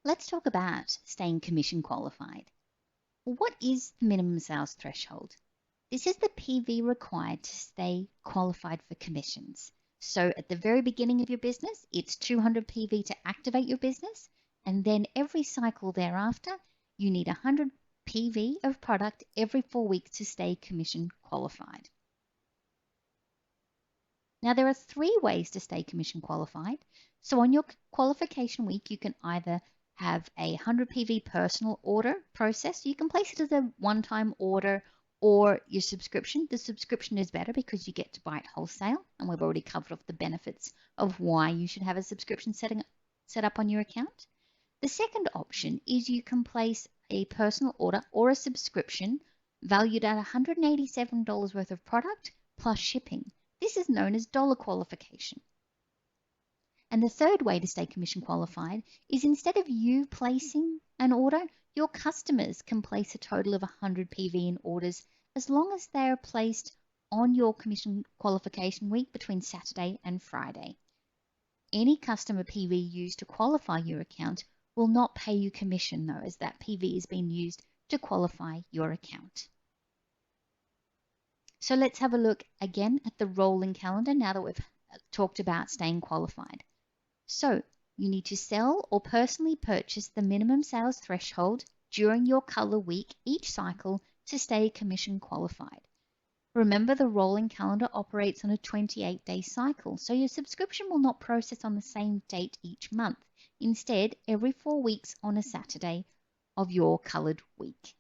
Let's talk about staying commission qualified. What is the minimum sales threshold? This is the PV required to stay qualified for commissions. So at the very beginning of your business, it's 200 PV to activate your business, and then every cycle thereafter, you need 100 PV of product every 4 weeks to stay commission qualified. Now, there are 3 ways to stay commission qualified. So on your qualification week, you can either have a 100 PV personal order process. You can place it as a one-time order or your subscription. The subscription is better because you get to buy it wholesale, and we've already covered off the benefits of why you should have a subscription set up on your account. The second option is you can place a personal order or a subscription valued at $187 worth of product plus shipping. This is known as dollar qualification. And the third way to stay commission qualified is instead of you placing an order, your customers can place a total of 100 PV in orders as long as they are placed on your commission qualification week between Saturday and Friday. Any customer PV used to qualify your account will not pay you commission though, as that PV is being used to qualify your account. So let's have a look again at the rolling calendar now that we've talked about staying qualified. So you need to sell or personally purchase the minimum sales threshold during your color week each cycle to stay commission qualified. Remember, the rolling calendar operates on a 28-day cycle, so your subscription will not process on the same date each month. Instead, every 4 weeks on a Saturday of your colored week.